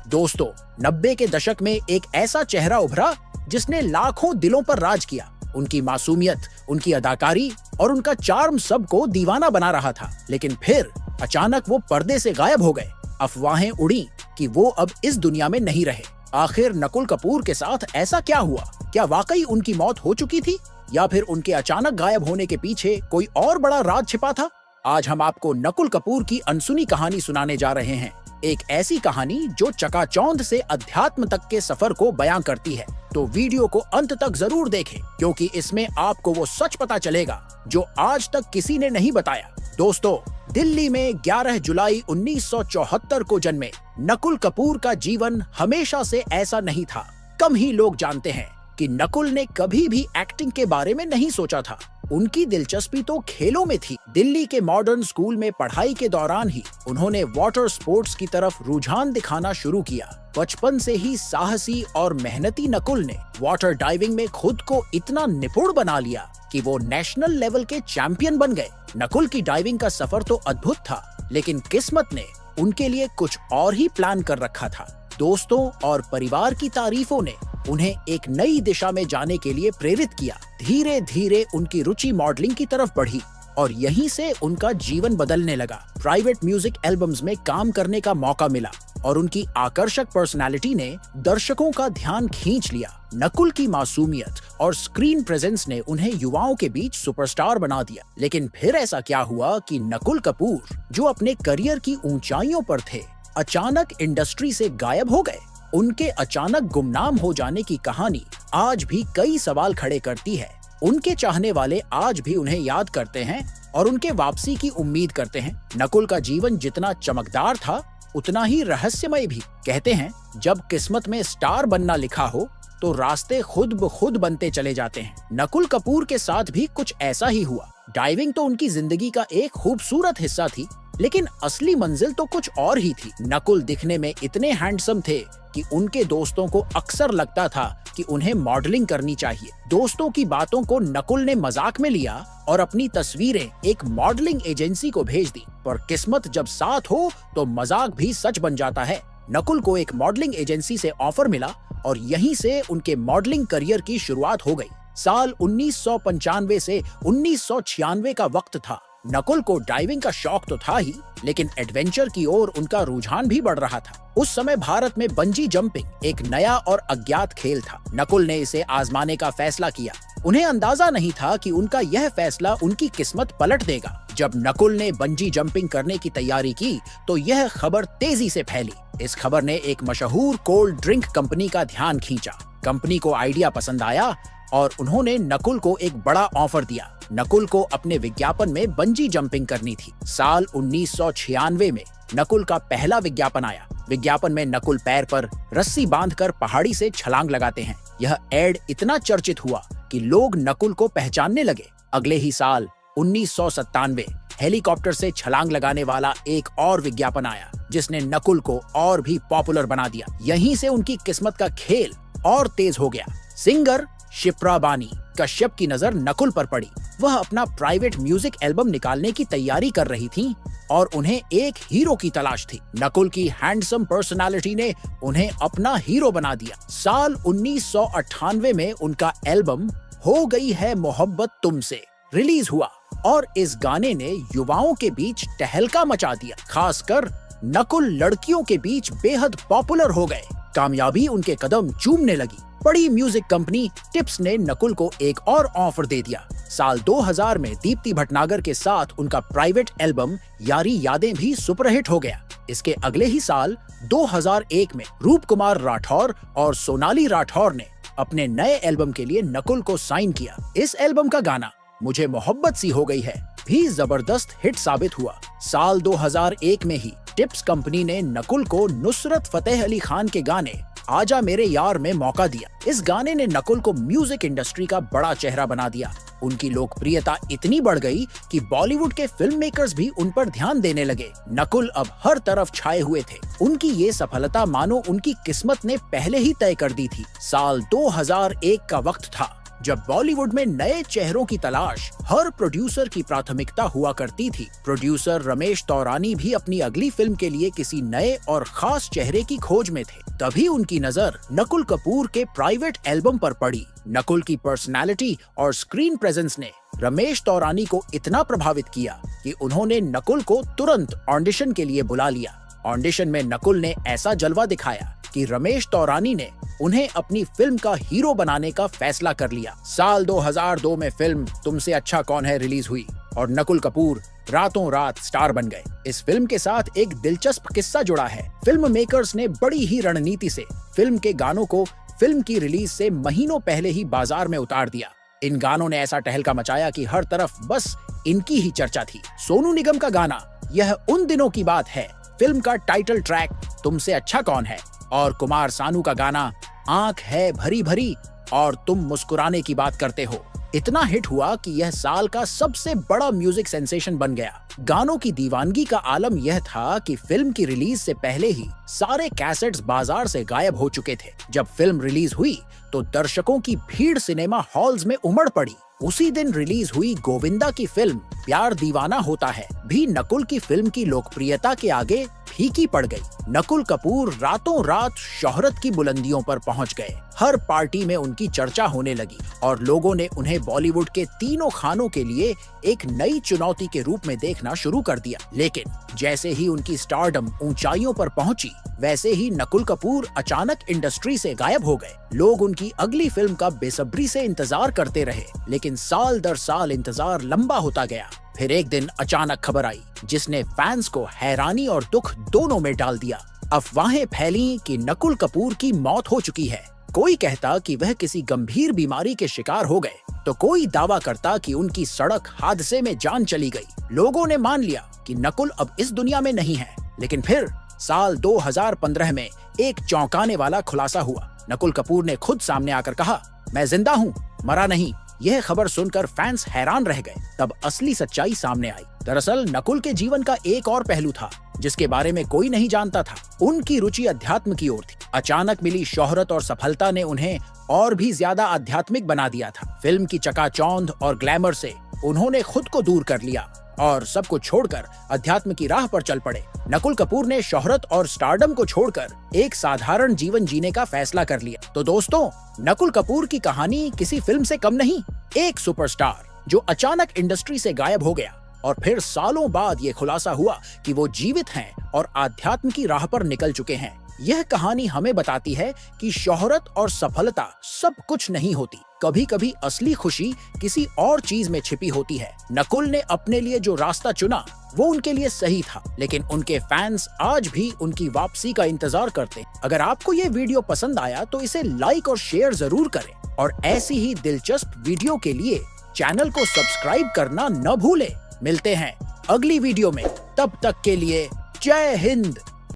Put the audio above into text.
दोस्तों, 90 के दशक में एक ऐसा चेहरा उभरा जिसने लाखों दिलों पर राज किया। उनकी मासूमियत, उनकी अदाकारी और उनका चार्म सबको दीवाना बना रहा था। लेकिन फिर अचानक वो पर्दे से गायब हो गए। अफवाहें उड़ी कि वो अब इस दुनिया में नहीं रहे। आखिर नकुल कपूर के साथ ऐसा क्या हुआ? क्या वाकई उनकी मौत हो चुकी थी या फिर उनके अचानक गायब होने के पीछे कोई और बड़ा राज छिपा था? आज हम आपको नकुल कपूर की अनसुनी कहानी सुनाने जा रहे हैं। एक ऐसी कहानी जो चकाचौंध से अध्यात्म तक के सफर को बयां करती है। तो वीडियो को अंत तक जरूर देखें, क्योंकि इसमें आपको वो सच पता चलेगा जो आज तक किसी ने नहीं बताया। दोस्तों, दिल्ली में 11 जुलाई 1974 को जन्मे नकुल कपूर का जीवन हमेशा से ऐसा नहीं था। कम ही लोग जानते हैं कि नकुल ने कभी भी एक्टिंग के बारे में नहीं सोचा था। उनकी दिलचस्पी तो खेलों में थी। दिल्ली के मॉडर्न स्कूल में पढ़ाई के दौरान ही उन्होंने वाटर स्पोर्ट्स की तरफ रुझान दिखाना शुरू किया। बचपन से ही साहसी और मेहनती नकुल ने वाटर डाइविंग में खुद को इतना निपुण बना लिया कि वो नेशनल लेवल के चैंपियन बन गए। नकुल की डाइविंग का सफर तो अद्भुत था, लेकिन किस्मत ने उनके लिए कुछ और ही प्लान कर रखा था। दोस्तों और परिवार की तारीफों ने उन्हें एक नई दिशा में जाने के लिए प्रेरित किया। धीरे धीरे उनकी रुचि मॉडलिंग की तरफ बढ़ी और यहीं से उनका जीवन बदलने लगा। प्राइवेट म्यूजिक एल्बम्स में काम करने का मौका मिला और उनकी आकर्षक पर्सनालिटी ने दर्शकों का ध्यान खींच लिया। नकुल की मासूमियत और स्क्रीन प्रेजेंस ने उन्हें युवाओं के बीच सुपरस्टार बना दिया। लेकिन फिर ऐसा क्या हुआ कि नकुल कपूर, जो अपने करियर की ऊंचाइयों पर थे, अचानक इंडस्ट्री से गायब हो गए। उनके अचानक गुमनाम हो जाने की कहानी आज भी कई सवाल खड़े करती है। उनके चाहने वाले आज भी उन्हें याद करते हैं और उनके वापसी की उम्मीद करते हैं। नकुल का जीवन जितना चमकदार था, उतना ही रहस्यमय भी। कहते हैं, जब किस्मत में स्टार बनना लिखा हो तो रास्ते खुद ब खुद बनते चले जाते हैं। नकुल कपूर के साथ भी कुछ ऐसा ही हुआ। डाइविंग तो उनकी जिंदगी का एक खूबसूरत हिस्सा थी, लेकिन असली मंजिल तो कुछ और ही थी। नकुल दिखने में इतने हैंडसम थे कि उनके दोस्तों को अक्सर लगता था कि उन्हें मॉडलिंग करनी चाहिए। दोस्तों की बातों को नकुल ने मजाक में लिया और अपनी तस्वीरें एक मॉडलिंग एजेंसी को भेज दी। पर किस्मत जब साथ हो तो मजाक भी सच बन जाता है। नकुल को एक मॉडलिंग एजेंसी से ऑफर मिला और यहीं से उनके मॉडलिंग करियर की शुरुआत हो गई। साल 1995 से 1996 का वक्त था। नकुल को डाइविंग का शौक तो था ही, लेकिन एडवेंचर की ओर उनका रुझान भी बढ़ रहा था। उस समय भारत में बंजी जंपिंग एक नया और अज्ञात खेल था। नकुल ने इसे आजमाने का फैसला किया। उन्हें अंदाजा नहीं था कि उनका यह फैसला उनकी किस्मत पलट देगा। जब नकुल ने बंजी जंपिंग करने की तैयारी की तो यह खबर तेजी से फैली। इस खबर ने एक मशहूर कोल्ड ड्रिंक कंपनी का ध्यान खींचा। कंपनी को आइडिया पसंद आया और उन्होंने नकुल को एक बड़ा ऑफर दिया। नकुल को अपने विज्ञापन में बंजी जंपिंग करनी थी। साल 1996 में नकुल का पहला विज्ञापन आया। विज्ञापन में नकुल पैर पर रस्सी बांधकर पहाड़ी से छलांग लगाते हैं। यह एड इतना चर्चित हुआ कि लोग नकुल को पहचानने लगे। अगले ही साल 1997 हेलीकॉप्टर से छलांग लगाने वाला एक और विज्ञापन आया, जिसने नकुल को और भी पॉपुलर बना दिया। यहीं से उनकी किस्मत का खेल और तेज हो गया। सिंगर शिप्रा बानी कश्यप की नजर नकुल पर पड़ी। वह अपना प्राइवेट म्यूजिक एल्बम निकालने की तैयारी कर रही थीं और उन्हें एक हीरो की तलाश थी। नकुल की हैंडसम पर्सनालिटी ने उन्हें अपना हीरो बना दिया। साल 1998 में उनका एल्बम हो गई है मोहब्बत तुमसे रिलीज हुआ और इस गाने ने युवाओं के बीच टहलका मचा दिया। खासकर नकुल लड़कियों के बीच बेहद पॉपुलर हो गए। कामयाबी उनके कदम चूमने लगी। बड़ी म्यूजिक कंपनी टिप्स ने नकुल को एक और ऑफर दे दिया। साल 2000 में दीप्ति भटनागर के साथ उनका प्राइवेट एल्बम यारी यादें भी सुपरहिट हो गया। इसके अगले ही साल 2001 में रूप कुमार राठौर और सोनाली राठौर ने अपने नए एल्बम के लिए नकुल को साइन किया। इस एल्बम का गाना मुझे मोहब्बत सी हो गई है भी जबरदस्त हिट साबित हुआ। साल 2001 में ही टिप्स कंपनी ने नकुल को नुसरत फतेह अली खान के गाने आजा मेरे यार में मौका दिया। इस गाने ने नकुल को म्यूजिक इंडस्ट्री का बड़ा चेहरा बना दिया। उनकी लोकप्रियता इतनी बढ़ गई कि बॉलीवुड के फिल्म मेकर्स भी उन पर ध्यान देने लगे। नकुल अब हर तरफ छाए हुए थे। उनकी ये सफलता मानो उनकी किस्मत ने पहले ही तय कर दी थी। साल 2001 का वक्त था जब बॉलीवुड में नए चेहरों की तलाश हर प्रोड्यूसर की प्राथमिकता हुआ करती थी, प्रोड्यूसर रमेश तौरानी भी अपनी अगली फिल्म के लिए किसी नए और खास चेहरे की खोज में थे। तभी उनकी नजर नकुल कपूर के प्राइवेट एल्बम पर पड़ी। नकुल की पर्सनालिटी और स्क्रीन प्रेजेंस ने रमेश तौरानी को इतना प्रभावित किया कि उन्होंने नकुल को तुरंत ऑडिशन के लिए बुला लिया। ऑडिशन में नकुल ने ऐसा जलवा दिखाया कि रमेश तौरानी ने उन्हें अपनी फिल्म का हीरो बनाने का फैसला कर लिया। साल 2002 में फिल्म तुमसे अच्छा कौन है रिलीज हुई और नकुल कपूर रातों रात स्टार बन गए। इस फिल्म के साथ एक दिलचस्प किस्सा जुड़ा है। फिल्म मेकर्स ने बड़ी ही रणनीति से फिल्म के गानों को फिल्म की रिलीज से महीनों पहले ही बाजार में उतार दिया। इन गानों ने ऐसा टहलका मचाया कि हर तरफ बस इनकी ही चर्चा थी। सोनू निगम का गाना यह उन दिनों की बात है, फिल्म का टाइटल ट्रैक तुमसे अच्छा कौन है, और कुमार सानू का गाना आंख है भरी भरी और तुम मुस्कुराने की बात करते हो इतना हिट हुआ कि यह साल का सबसे बड़ा म्यूजिक सेंसेशन बन गया। गानों की दीवानगी का आलम यह था कि फिल्म की रिलीज से पहले ही सारे कैसेट्स बाजार से गायब हो चुके थे। जब फिल्म रिलीज हुई तो दर्शकों की भीड़ सिनेमा हॉल्स में उमड़ पड़ी। उसी दिन रिलीज हुई गोविंदा की फिल्म प्यार दीवाना होता है भी नकुल की फिल्म की लोकप्रियता के आगे फीकी पड़ गई। नकुल कपूर रातों रात शोहरत की बुलंदियों पर पहुंच गए। हर पार्टी में उनकी चर्चा होने लगी और लोगों ने उन्हें बॉलीवुड के तीनों खानों के लिए एक नई चुनौती के रूप में देखना शुरू कर दिया। लेकिन जैसे ही उनकी स्टारडम ऊंचाइयों पर पहुंची, वैसे ही नकुल कपूर अचानक इंडस्ट्री से गायब हो गए। लोग उनकी अगली फिल्म का बेसब्री से इंतजार करते रहे, लेकिन साल दर साल इंतजार लंबा होता गया। फिर एक दिन अचानक खबर आई जिसने फैंस को हैरानी और दुख दोनों में डाल दिया। अफवाहें फैली कि नकुल कपूर की मौत हो चुकी है। कोई कहता कि वह किसी गंभीर बीमारी के शिकार हो गए, तो कोई दावा करता कि उनकी सड़क हादसे में जान चली गई। लोगों ने मान लिया कि नकुल अब इस दुनिया में नहीं है। लेकिन फिर साल 2015 में एक चौंकाने वाला खुलासा हुआ। नकुल कपूर ने खुद सामने आकर कहा, मैं जिंदा हूँ, मरा नहीं। यह खबर सुनकर फैंस हैरान रह गए। तब असली सच्चाई सामने आई। दरअसल नकुल के जीवन का एक और पहलू था जिसके बारे में कोई नहीं जानता था। उनकी रुचि अध्यात्म की ओर थी। अचानक मिली शोहरत और सफलता ने उन्हें और भी ज्यादा आध्यात्मिक बना दिया था। फिल्म की चकाचौंध और ग्लैमर से उन्होंने खुद को दूर कर लिया और सब कुछ छोड़कर अध्यात्म की राह पर चल पड़े। नकुल कपूर ने शोहरत और स्टारडम को छोड़कर एक साधारण जीवन जीने का फैसला कर लिया। तो दोस्तों, नकुल कपूर की कहानी किसी फिल्म से कम नहीं। एक सुपरस्टार जो अचानक इंडस्ट्री से गायब हो गया और फिर सालों बाद ये खुलासा हुआ कि वो जीवित हैं और आध्यात्म की राह पर निकल चुके हैं। यह कहानी हमें बताती है कि शोहरत और सफलता सब कुछ नहीं होती। कभी कभी असली खुशी किसी और चीज में छिपी होती है। नकुल ने अपने लिए जो रास्ता चुना वो उनके लिए सही था, लेकिन उनके फैंस आज भी उनकी वापसी का इंतजार करते हैं। अगर आपको ये वीडियो पसंद आया तो इसे लाइक और शेयर जरूर करें और ऐसी ही दिलचस्प वीडियो के लिए चैनल को सब्सक्राइब करना न भूलें। मिलते हैं अगली वीडियो में, तब तक के लिए जय हिंद।